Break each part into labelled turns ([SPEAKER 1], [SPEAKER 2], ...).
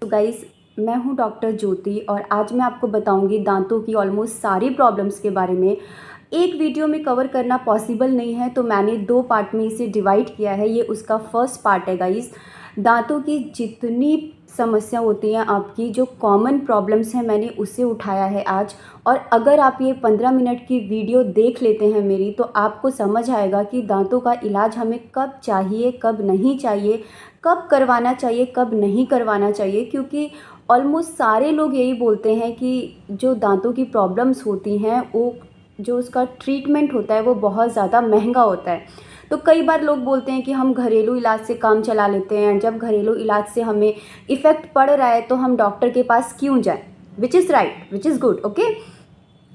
[SPEAKER 1] तो गाइस, मैं हूँ डॉक्टर ज्योति और आज मैं आपको बताऊंगी दांतों की ऑलमोस्ट सारी प्रॉब्लम्स के बारे में। एक वीडियो में कवर करना पॉसिबल नहीं है, तो मैंने 2 पार्ट में इसे डिवाइड किया है। ये उसका फर्स्ट पार्ट है गाइस। दांतों की जितनी समस्या होती हैं, आपकी जो कॉमन प्रॉब्लम्स हैं, मैंने उसे उठाया है आज। और अगर आप ये 15 मिनट की वीडियो देख लेते हैं मेरी, तो आपको समझ आएगा कि दांतों का इलाज हमें कब चाहिए, कब नहीं चाहिए, कब करवाना चाहिए, कब नहीं करवाना चाहिए। क्योंकि ऑलमोस्ट सारे लोग यही बोलते हैं कि जो दांतों की प्रॉब्लम्स होती हैं, वो जो उसका ट्रीटमेंट होता है वो बहुत ज़्यादा महंगा होता है। तो कई बार लोग बोलते हैं कि हम घरेलू इलाज से काम चला लेते हैं। जब घरेलू इलाज से हमें इफ़ेक्ट पड़ रहा है तो हम डॉक्टर के पास क्यों जाएं, which is right, which is good, okay.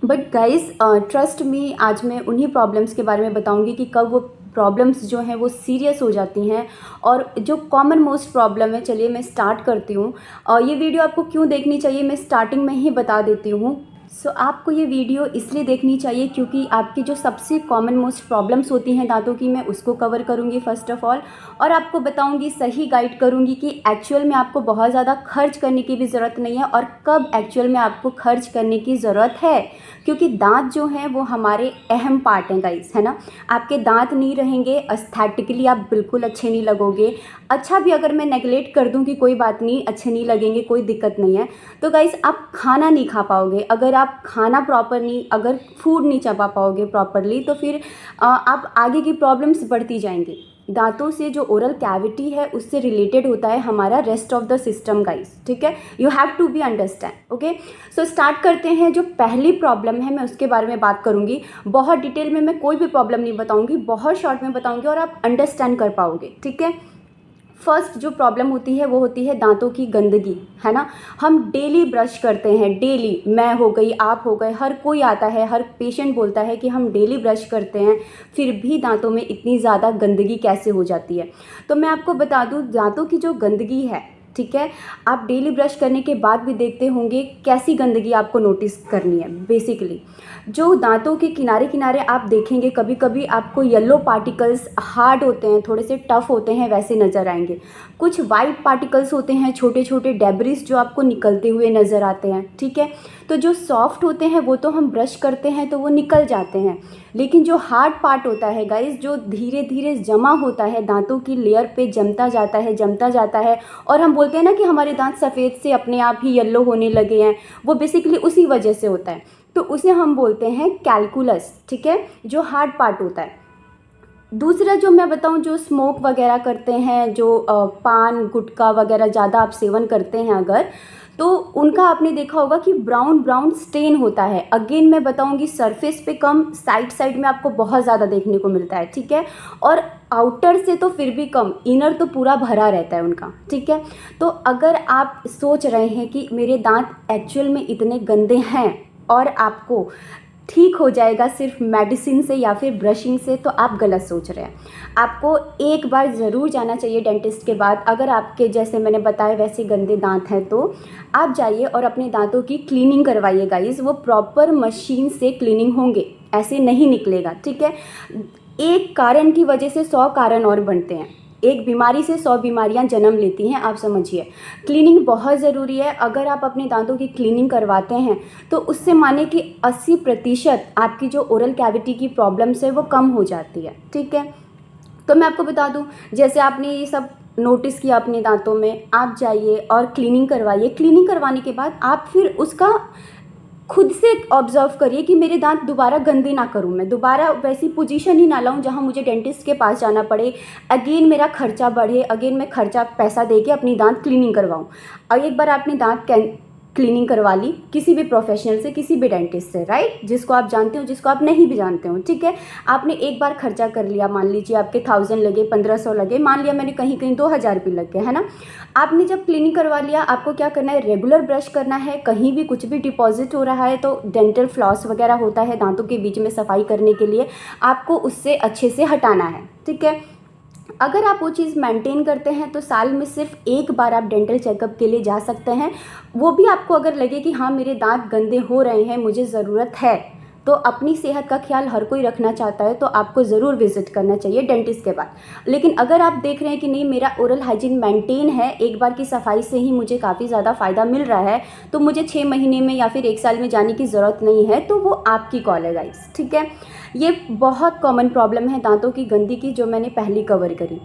[SPEAKER 1] But guys, trust me, आज मैं उन्हीं प्रॉब्लम्स के बारे में बताऊंगी कि कब वो प्रॉब्लम्स जो हैं वो सीरियस हो जाती हैं और जो कॉमन मोस्ट प्रॉब्लम है। चलिए मैं स्टार्ट करती हूँ। ये वीडियो आपको क्यों देखनी चाहिए, मैं स्टार्टिंग में ही बता देती हूँ। आपको ये वीडियो इसलिए देखनी चाहिए क्योंकि आपकी जो सबसे कॉमन मोस्ट प्रॉब्लम्स होती हैं दांतों की, मैं उसको कवर करूँगी फर्स्ट ऑफ ऑल। और आपको बताऊँगी, सही गाइड करूँगी कि एक्चुअल में आपको बहुत ज़्यादा खर्च करने की भी ज़रूरत नहीं है और कब एक्चुअल में आपको खर्च करने की ज़रूरत है। क्योंकि दांत जो हैं वो हमारे अहम पार्ट हैं गाइस, है ना। आपके दांत नहीं रहेंगे, एस्थेटिकली आप बिल्कुल अच्छे नहीं लगोगे। अच्छा भी अगर मैं नेगलेक्ट कर दूं कि कोई बात नहीं, अच्छे नहीं लगेंगे, कोई दिक्कत नहीं है, तो गाइस आप खाना नहीं खा पाओगे। अगर आप खाना प्रॉपर नहीं, अगर फूड नहीं चबा पाओगे प्रॉपरली, तो फिर आप आगे की प्रॉब्लम्स बढ़ती जाएंगी। दांतों से जो ओरल कैविटी है उससे रिलेटेड होता है हमारा rest of the system guys, ठीक है। You have to be understand, okay. So start करते हैं। जो पहली प्रॉब्लम है मैं उसके बारे में बात करूंगी। बहुत डिटेल में मैं कोई भी प्रॉब्लम नहीं बताऊंगी, बहुत शॉर्ट में बताऊंगी और आप अंडरस्टैंड कर पाओगे, ठीक है। फर्स्ट जो प्रॉब्लम होती है वो होती है दांतों की गंदगी, है ना। हम डेली ब्रश करते हैं, डेली, मैं हो गई, आप हो गए, हर कोई आता है, हर पेशेंट बोलता है कि हम डेली ब्रश करते हैं, फिर भी दांतों में इतनी ज़्यादा गंदगी कैसे हो जाती है। तो मैं आपको बता दूं, दांतों की जो गंदगी है, ठीक है, आप डेली ब्रश करने के बाद भी देखते होंगे कैसी गंदगी आपको नोटिस करनी है। बेसिकली जो दांतों के किनारे किनारे आप देखेंगे, कभी कभी आपको येलो पार्टिकल्स हार्ड होते हैं, थोड़े से टफ होते हैं, वैसे नज़र आएंगे। कुछ वाइट पार्टिकल्स होते हैं, छोटे छोटे डेब्रिस जो आपको निकलते हुए नज़र आते हैं, ठीक है। तो जो सॉफ्ट होते हैं वो तो हम ब्रश करते हैं तो वो निकल जाते हैं, लेकिन जो हार्ड पार्ट होता है गाइस, जो धीरे धीरे जमा होता है, दांतों की लेयर पे जमता जाता है, जमता जाता है, और हम बोलते हैं ना कि हमारे दांत सफ़ेद से अपने आप ही येलो होने लगे हैं, वो बेसिकली उसी वजह से होता है। तो उसे हम बोलते हैं कैलकुलस, ठीक है, जो हार्ड पार्ट होता है। दूसरा जो मैं बताऊं, जो स्मोक वगैरह करते हैं, जो पान गुटखा वगैरह ज़्यादा आप सेवन करते हैं अगर, तो उनका आपने देखा होगा कि ब्राउन ब्राउन स्टेन होता है। अगेन मैं बताऊंगी, सरफेस पे कम, साइड साइड में आपको बहुत ज़्यादा देखने को मिलता है, ठीक है। और आउटर से तो फिर भी कम, इनर तो पूरा भरा रहता है उनका, ठीक है। तो अगर आप सोच रहे हैं कि मेरे दांत एक्चुअल में इतने गंदे हैं और आपको ठीक हो जाएगा सिर्फ मेडिसिन से या फिर ब्रशिंग से, तो आप गलत सोच रहे हैं। आपको एक बार ज़रूर जाना चाहिए डेंटिस्ट के बाद। अगर आपके जैसे मैंने बताया वैसे गंदे दांत हैं तो आप जाइए और अपने दांतों की क्लीनिंग करवाइए गाइस। वो प्रॉपर मशीन से क्लीनिंग होंगे, ऐसे नहीं निकलेगा, ठीक है। एक कारण की वजह से 100 कारण और बनते हैं, एक बीमारी से 100 बीमारियां जन्म लेती हैं, आप समझिए। क्लीनिंग बहुत ज़रूरी है। अगर आप अपने दांतों की क्लीनिंग करवाते हैं तो उससे माने कि 80% आपकी जो ओरल कैविटी की प्रॉब्लम्स है वो कम हो जाती है, ठीक है। तो मैं आपको बता दूं, जैसे आपने ये सब नोटिस किया अपने दांतों में, आप जाइए और क्लीनिंग करवाइए। क्लीनिंग करवाने के बाद आप फिर उसका खुद से ऑब्जर्व करिए कि मेरे दांत दोबारा गंदे ना करूं, मैं दोबारा वैसी पोजीशन ही ना लाऊं जहां मुझे डेंटिस्ट के पास जाना पड़े, अगेन मेरा खर्चा बढ़े, अगेन मैं खर्चा पैसा दे के अपनी दांत क्लीनिंग करवाऊं। और एक बार आपने दांत क्लीनिंग करवा ली किसी भी प्रोफेशनल से, किसी भी डेंटिस्ट से, राइट, जिसको आप जानते हो, जिसको आप नहीं भी जानते हो, ठीक है। आपने एक बार खर्चा कर लिया, मान लीजिए आपके 1000 लगे, 1500 लगे, मान लिया मैंने कहीं कहीं 2000 भी लग गए, है ना। आपने जब क्लीनिंग करवा लिया, आपको क्या करना है, रेगुलर ब्रश करना है। कहीं भी कुछ भी डिपॉजिट हो रहा है तो डेंटल फ्लॉस वगैरह होता है दांतों के बीच में सफाई करने के लिए, आपको उससे अच्छे से हटाना है, ठीक है। अगर आप वो चीज़ मेंटेन करते हैं तो साल में सिर्फ एक बार आप डेंटल चेकअप के लिए जा सकते हैं। वो भी आपको अगर लगे कि हाँ मेरे दांत गंदे हो रहे हैं, मुझे ज़रूरत है, तो अपनी सेहत का ख्याल हर कोई रखना चाहता है, तो आपको ज़रूर विज़िट करना चाहिए डेंटिस्ट के पास। लेकिन अगर आप देख रहे हैं कि नहीं मेरा ओरल हाइजीन मेंटेन है, एक बार की सफाई से ही मुझे काफ़ी ज़्यादा फ़ायदा मिल रहा है, तो मुझे 6 महीने में या फिर 1 साल में जाने की ज़रूरत नहीं है, तो वो आपकी कॉल है गाइस, ठीक है। ये बहुत कॉमन प्रॉब्लम है दांतों की गंदगी जो मैंने पहले कवर करी।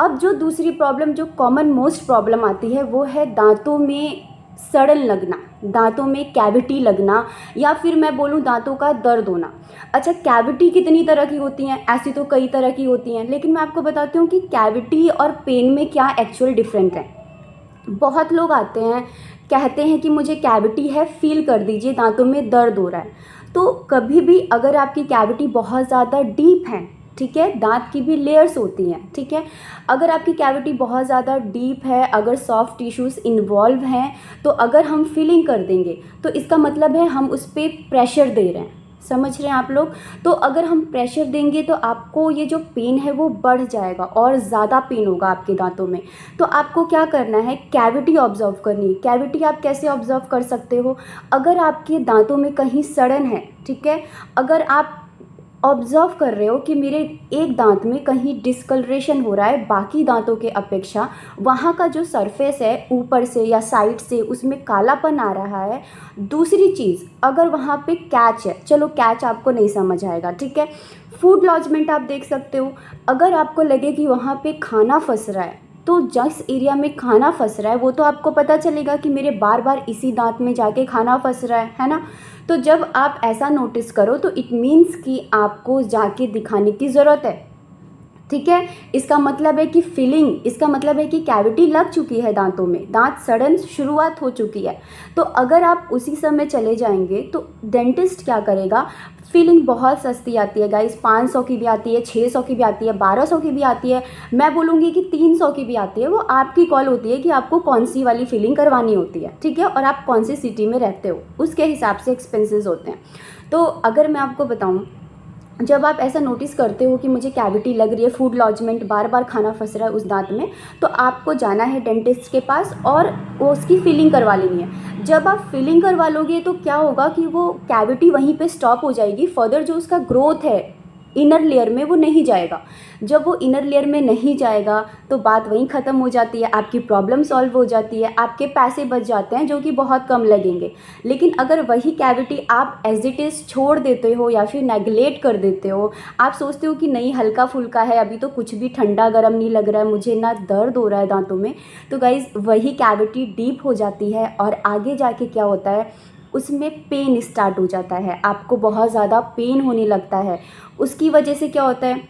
[SPEAKER 1] अब जो दूसरी प्रॉब्लम जो कॉमन मोस्ट प्रॉब्लम आती है वो है दांतों में सड़न लगना, दांतों में कैविटी लगना, या फिर मैं बोलूँ दांतों का दर्द होना। अच्छा, कैविटी कितनी तरह की होती हैं? ऐसी तो कई तरह की होती हैं, लेकिन मैं आपको बताती हूँ कि कैविटी और पेन में क्या एक्चुअल डिफरेंट है। बहुत लोग आते हैं, कहते हैं कि मुझे कैविटी है, फील कर दीजिए, दांतों में दर्द हो रहा है। तो कभी भी अगर आपकी कैविटी बहुत ज़्यादा डीप है, ठीक है, दांत की भी लेयर्स होती हैं, ठीक है, अगर आपकी कैविटी बहुत ज़्यादा डीप है, अगर सॉफ्ट टिश्यूज़ इन्वॉल्व हैं, तो अगर हम फीलिंग कर देंगे तो इसका मतलब है हम उस पर प्रेशर दे रहे हैं। समझ रहे हैं आप लोग? तो अगर हम प्रेशर देंगे तो आपको ये जो पेन है वो बढ़ जाएगा और ज़्यादा पेन होगा आपके दांतों में। तो आपको क्या करना है, कैविटी ऑब्जर्व करनी है। कैविटी आप कैसे ऑब्जर्व कर सकते हो? अगर आपके दांतों में कहीं सड़न है, ठीक है, अगर आप ऑब्जर्व कर रहे हो कि मेरे एक दांत में कहीं डिस्कलरेशन हो रहा है बाकी दांतों के अपेक्षा, वहाँ का जो सरफेस है ऊपर से या साइड से उसमें कालापन आ रहा है। दूसरी चीज़, अगर वहाँ पे कैच है, चलो कैच आपको नहीं समझ आएगा, ठीक है, फूड लॉजमेंट आप देख सकते हो। अगर आपको लगे कि वहाँ पे खाना फंस रहा है, तो जिस एरिया में खाना फंस रहा है वो तो आपको पता चलेगा कि मेरे बार बार इसी दांत में जाके खाना फंस रहा है ना। तो जब आप ऐसा नोटिस करो तो इट मीन्स कि आपको जाके दिखाने की ज़रूरत है, ठीक है। इसका मतलब है कि फीलिंग, इसका मतलब है कि कैविटी लग चुकी है दांतों में, दांत सड़न शुरुआत हो चुकी है। तो अगर आप उसी समय चले जाएंगे तो डेंटिस्ट क्या करेगा, फीलिंग बहुत सस्ती आती है गाइस, 500 की भी आती है, 600 की भी आती है, 1200 की भी आती है, मैं बोलूँगी कि 300 की भी आती है। वो आपकी कॉल होती है कि आपको कौन सी वाली फीलिंग करवानी होती है, ठीक है, और आप कौन सी सिटी में रहते हो, उसके हिसाब से एक्सपेंसेस होते हैं। तो अगर मैं आपको बताऊँ, जब आप ऐसा नोटिस करते हो कि मुझे कैविटी लग रही है, फूड लॉजमेंट, बार बार खाना फंस रहा है उस दांत में, तो आपको जाना है डेंटिस्ट के पास और वो उसकी फिलिंग करवा लेनी है। जब आप फिलिंग करवा लोगे तो क्या होगा कि वो कैविटी वहीं पे स्टॉप हो जाएगी, फर्दर जो उसका ग्रोथ है इनर लेयर में वो नहीं जाएगा। जब वो इनर लेयर में नहीं जाएगा तो बात वहीं ख़त्म हो जाती है, आपकी प्रॉब्लम सॉल्व हो जाती है, आपके पैसे बच जाते हैं जो कि बहुत कम लगेंगे। लेकिन अगर वही कैविटी आप एज इट इज़ छोड़ देते हो या फिर नेगलेक्ट कर देते हो, आप सोचते हो कि नहीं हल्का फुल्का है, अभी तो कुछ भी ठंडा गर्म नहीं लग रहा है, मुझे ना दर्द हो रहा है दांतों में, तो गाइज़ वही कैविटी डीप हो जाती है और आगे जाके क्या होता है, उसमें पेन स्टार्ट हो जाता है, आपको बहुत ज़्यादा पेन होने लगता है। उसकी वजह से क्या होता है,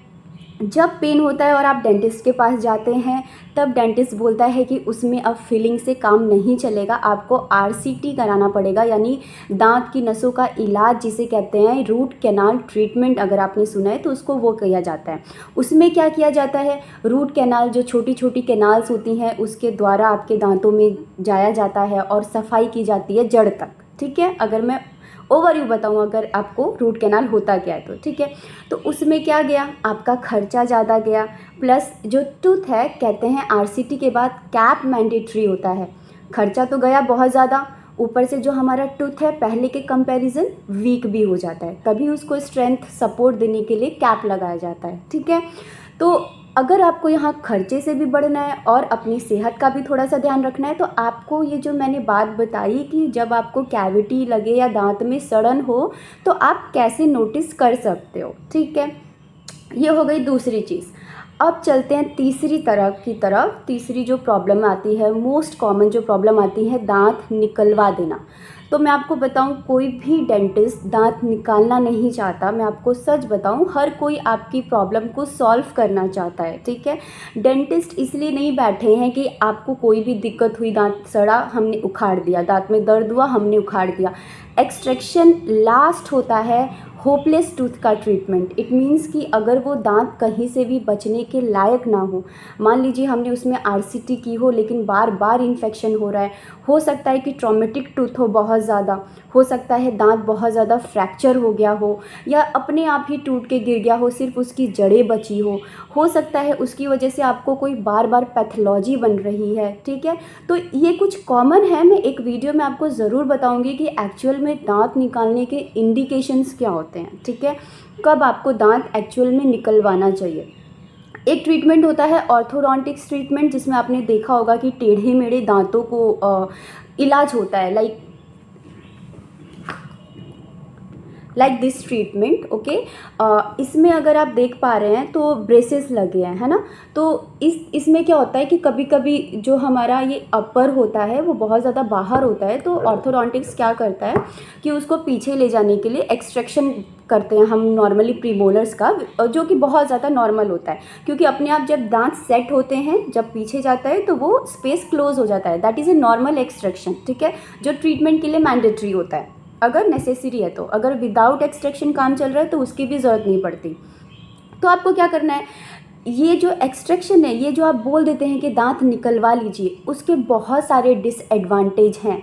[SPEAKER 1] जब पेन होता है और आप डेंटिस्ट के पास जाते हैं तब डेंटिस्ट बोलता है कि उसमें अब फिलिंग से काम नहीं चलेगा, आपको आरसीटी कराना पड़ेगा, यानी दांत की नसों का इलाज जिसे कहते हैं रूट कैनाल ट्रीटमेंट, अगर आपने सुना है तो उसको वो किया जाता है। उसमें क्या किया जाता है, रूट कैनाल जो छोटी छोटी कैनाल्स होती हैं उसके द्वारा आपके दांतों में जाया जाता है और सफाई की जाती है जड़ तक, ठीक है। अगर मैं ओवरव्यू बताऊँ अगर आपको रूट कैनाल होता क्या है तो, ठीक है। तो उसमें क्या गया, आपका खर्चा ज़्यादा गया, प्लस जो टूथ है, कहते हैं आरसीटी के बाद कैप मैंडेटरी होता है, खर्चा तो गया बहुत ज़्यादा, ऊपर से जो हमारा टूथ है पहले के कंपैरिजन वीक भी हो जाता है, तभी उसको स्ट्रेंथ सपोर्ट देने के लिए कैप लगाया जाता है, ठीक है। तो अगर आपको यहाँ खर्चे से भी बढ़ना है और अपनी सेहत का भी थोड़ा सा ध्यान रखना है, तो आपको ये जो मैंने बात बताई कि जब आपको कैविटी लगे या दांत में सड़न हो तो आप कैसे नोटिस कर सकते हो, ठीक है। ये हो गई दूसरी चीज़। अब चलते हैं तीसरी तरह की तरफ। तीसरी जो प्रॉब्लम आती है, मोस्ट कॉमन जो प्रॉब्लम आती है, दांत निकलवा देना। तो मैं आपको बताऊं, कोई भी डेंटिस्ट दांत निकालना नहीं चाहता, मैं आपको सच बताऊं, हर कोई आपकी प्रॉब्लम को सॉल्व करना चाहता है, ठीक है। डेंटिस्ट इसलिए नहीं बैठे हैं कि आपको कोई भी दिक्कत हुई, दांत सड़ा हमने उखाड़ दिया, दांत में दर्द हुआ हमने उखाड़ दिया। एक्सट्रैक्शन लास्ट होता है होपलेस टूथ का ट्रीटमेंट। इट मीन्स कि अगर वो दांत कहीं से भी बचने के लायक ना हो, मान लीजिए हमने उसमें आरसीटी की हो लेकिन बार बार इन्फेक्शन हो रहा है, हो सकता है कि ट्रॉमेटिक टूथ हो बहुत ज़्यादा, हो सकता है दांत बहुत ज़्यादा फ्रैक्चर हो गया हो या अपने आप ही टूट के गिर गया हो, सिर्फ उसकी जड़ें बची हो सकता है उसकी वजह से आपको कोई बार बार पैथोलॉजी बन रही है, ठीक है। तो ये कुछ कॉमन है, मैं एक वीडियो में आपको ज़रूर बताऊँगी कि एक्चुअल में दांत निकालने के इंडिकेशंस क्या होते हैं। होते हैं, ठीक है। कब आपको दांत एक्चुअल में निकलवाना चाहिए। एक ट्रीटमेंट होता है ऑर्थोडोंटिक्स ट्रीटमेंट, जिसमें आपने देखा होगा कि टेढ़े मेढ़े दांतों को इलाज होता है, लाइक दिस ट्रीटमेंट, ओके। इसमें अगर आप देख पा रहे हैं तो ब्रेसेस लगे हैं, है ना। तो इसमें क्या होता है कि कभी कभी जो हमारा ये अपर होता है वो बहुत ज़्यादा बाहर होता है, तो ऑर्थोडोंटिक्स क्या करता है कि उसको पीछे ले जाने के लिए एक्सट्रैक्शन करते हैं हम नॉर्मली प्रीमोलर्स का, जो कि बहुत ज़्यादा नॉर्मल होता है, क्योंकि अपने आप जब दांत सेट होते हैं, जब पीछे जाता है तो वो स्पेस क्लोज हो जाता है। That is a normal extraction, ठीक है, जो ट्रीटमेंट के लिए मैंडेटरी होता है अगर नेसेसरी है। तो अगर विदाउट एक्सट्रैक्शन काम चल रहा है तो उसकी भी ज़रूरत नहीं पड़ती। तो आपको क्या करना है, ये जो एक्सट्रैक्शन है, ये जो आप बोल देते हैं कि दांत निकलवा लीजिए, उसके बहुत सारे डिसएडवांटेज हैं।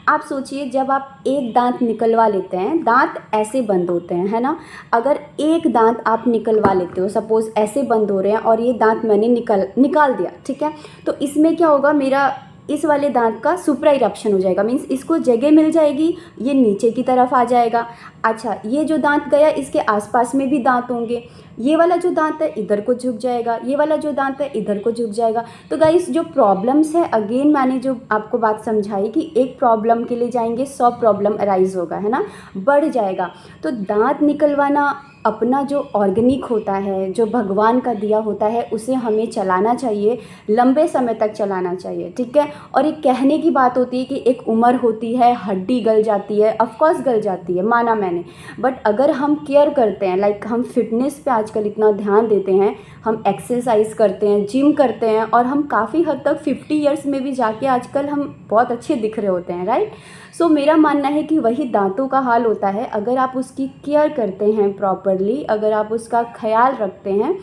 [SPEAKER 1] आप सोचिए, जब आप एक दांत निकलवा लेते हैं, दांत ऐसे बंद होते हैं, है ना। अगर एक दांत आप निकलवा लेते हो, सपोज़ ऐसे बंद हो रहे हैं और ये दांत मैंने निकाल दिया, ठीक है, तो इसमें क्या होगा, मेरा इस वाले दांत का सुप्रा इरप्शन हो जाएगा, मीन्स इसको जगह मिल जाएगी, ये नीचे की तरफ आ जाएगा। अच्छा, ये जो दांत गया इसके आसपास में भी दांत होंगे, ये वाला जो दांत है इधर को झुक जाएगा, ये वाला जो दांत है इधर को झुक जाएगा। तो गाइस, जो प्रॉब्लम्स है, अगेन मैंने जो आपको बात समझाई कि एक प्रॉब्लम के लिए जाएंगे 100 प्रॉब्लम अराइज होगा, है ना, बढ़ जाएगा। तो दांत निकलवाना अपना जो ऑर्गेनिक होता है, जो भगवान का दिया होता है, उसे हमें चलाना चाहिए, लंबे समय तक चलाना चाहिए, ठीक है। और एक कहने की बात होती है कि एक उम्र होती है, हड्डी गल जाती है, ऑफकोर्स गल जाती है, माना मैंने, बट अगर हम केयर करते हैं, लाइक हम फिटनेस पे आजकल इतना ध्यान देते हैं, हम एक्सरसाइज करते हैं, जिम करते हैं, और हम काफ़ी हद तक 50 ईयर्स में भी जाके आजकल हम बहुत अच्छे दिख रहे होते हैं, राइट। सो मेरा मानना है कि वही दांतों का हाल होता है। अगर आप उसकी केयर करते हैं प्रॉपरली, अगर आप उसका ख्याल रखते हैं,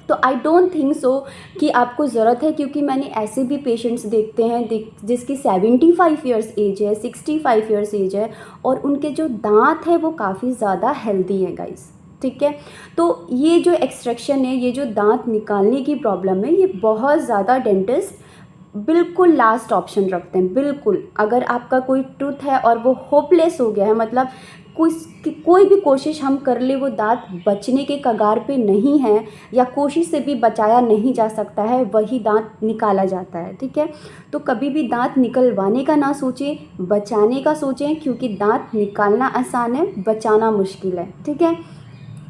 [SPEAKER 1] तो आई डोंट थिंक सो कि आपको ज़रूरत है, क्योंकि मैंने ऐसे भी पेशेंट्स देखते हैं जिसकी 75 ईयर्स एज है, 65 ईयर्स एज है, और उनके जो दांत है वो काफ़ी ज़्यादा हेल्दी है गाइस, ठीक है। तो ये जो एक्सट्रैक्शन है, ये जो दांत निकालने की प्रॉब्लम है, ये बहुत ज़्यादा डेंटिस्ट बिल्कुल लास्ट ऑप्शन रखते हैं, बिल्कुल। अगर आपका कोई टूथ है और वो होपलेस हो गया है, मतलब कोई भी कोशिश हम कर ले, वो दांत बचने के कगार पे नहीं है, या कोशिश से भी बचाया नहीं जा सकता है, वही दांत निकाला जाता है, ठीक है। तो कभी भी दांत निकलवाने का ना सोचें, बचाने का सोचें, क्योंकि दांत निकालना आसान है, बचाना मुश्किल है, ठीक है।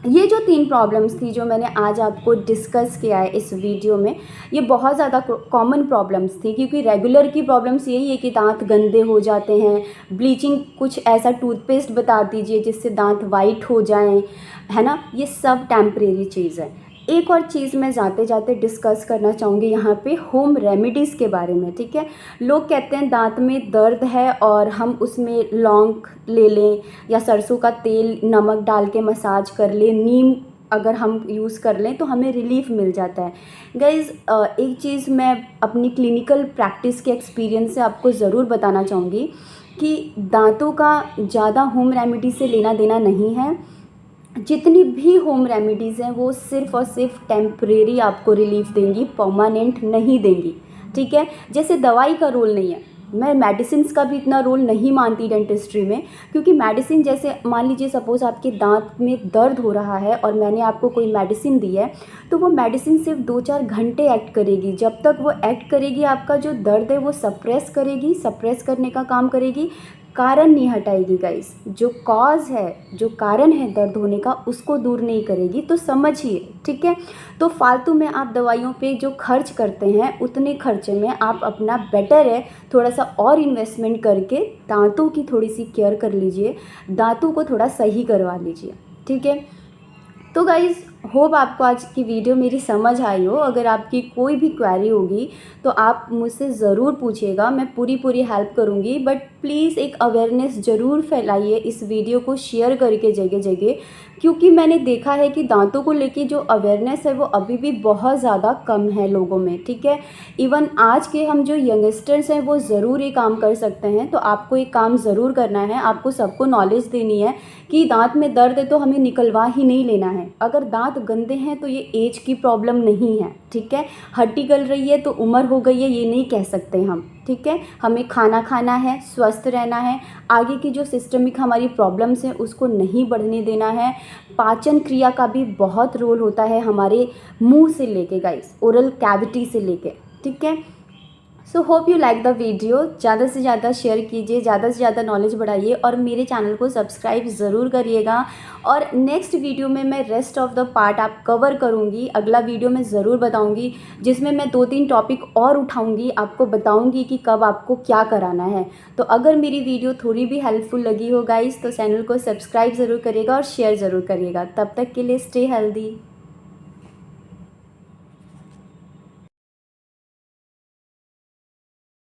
[SPEAKER 1] ये जो 3 प्रॉब्लम्स थी जो मैंने आज आपको डिस्कस किया है इस वीडियो में, ये बहुत ज़्यादा कॉमन प्रॉब्लम्स थी, क्योंकि रेगुलर की प्रॉब्लम्स यही है कि दांत गंदे हो जाते हैं, ब्लीचिंग कुछ ऐसा टूथपेस्ट बता दीजिए जिससे दांत वाइट हो जाएं, है ना। ये सब टेम्परेरी चीज़ है। एक और चीज़ मैं जाते जाते डिस्कस करना चाहूँगी यहाँ पे, होम रेमेडीज़ के बारे में, ठीक है। लोग कहते हैं दांत में दर्द है और हम उसमें लौंग ले लें, या सरसों का तेल नमक डाल के मसाज कर लें, नीम अगर हम यूज़ कर लें तो हमें रिलीफ मिल जाता है। गाइज़, एक चीज़ मैं अपनी क्लिनिकल प्रैक्टिस के एक्सपीरियंस से आपको ज़रूर बताना चाहूँगी कि दांतों का ज़्यादा होम रेमेडी से लेना देना नहीं है। जितनी भी होम रेमेडीज़ हैं वो सिर्फ़ और सिर्फ टेम्परेरी आपको रिलीफ देंगी, परमानेंट नहीं देंगी, ठीक है। जैसे दवाई का रोल नहीं है, मैं मेडिसिन्स का भी इतना रोल नहीं मानती डेंटिस्ट्री में, क्योंकि मेडिसिन, जैसे मान लीजिए सपोज़ आपके दांत में दर्द हो रहा है और मैंने आपको कोई मेडिसिन दी है, तो वो मेडिसिन सिर्फ 2-4 घंटे एक्ट करेगी। जब तक वो एक्ट करेगी, आपका जो दर्द है वो सप्रेस करेगी, सप्रेस करने का काम करेगी, कारण नहीं हटाएगी गाइस। जो कॉज है, जो कारण है दर्द होने का, उसको दूर नहीं करेगी। तो समझिए, ठीक है। तो फालतू में आप दवाइयों पे जो खर्च करते हैं, उतने खर्चे में आप अपना बेटर है थोड़ा सा और इन्वेस्टमेंट करके दांतों की थोड़ी सी केयर कर लीजिए, दांतों को थोड़ा सही करवा लीजिए, ठीक है। तो गाइज़, होप आपको आज की वीडियो मेरी समझ आई हो। अगर आपकी कोई भी क्वेरी होगी तो आप मुझसे ज़रूर पूछिएगा, मैं पूरी हेल्प करूँगी। बट प्लीज़ एक अवेयरनेस ज़रूर फैलाइए, इस वीडियो को शेयर करके जगह जगह, क्योंकि मैंने देखा है कि दांतों को लेके जो अवेयरनेस है वो अभी भी बहुत ज़्यादा कम है लोगों में, ठीक है। इवन आज के हम जो यंगस्टर्स हैं वो ज़रूर ये काम कर सकते हैं। तो आपको एक काम ज़रूर करना है, आपको सबको नॉलेज देनी है कि दांत में दर्द है तो हमें निकलवा ही नहीं लेना है। अगर दांत गंदे हैं तो ये एज की प्रॉब्लम नहीं है, ठीक है। हड्डी गल रही है तो उम्र हो गई है, ये नहीं कह सकते हम, ठीक है। हमें खाना खाना है, स्वस्थ रहना है, आगे की जो सिस्टमिक हमारी प्रॉब्लम्स हैं उसको नहीं बढ़ने देना है। पाचन क्रिया का भी बहुत रोल होता है हमारे मुंह से लेके गाइस, ओरल कैविटी से लेके, ठीक है। So hope you like the video. ज़्यादा से ज़्यादा शेयर कीजिए, ज़्यादा से ज़्यादा नॉलेज बढ़ाइए और मेरे चैनल को सब्सक्राइब ज़रूर करिएगा। और नेक्स्ट वीडियो में मैं रेस्ट ऑफ द पार्ट आप कवर करूँगी, अगला वीडियो में ज़रूर बताऊँगी, जिसमें मैं 2-3 टॉपिक और उठाऊँगी, आपको बताऊँगी कि कब आपको क्या कराना है। तो अगर मेरी वीडियो थोड़ी भी हेल्पफुल लगी हो गाइस तो चैनल को सब्सक्राइब ज़रूर करिएगा और शेयर ज़रूर करिएगा। तब तक के लिए स्टे हेल्दी।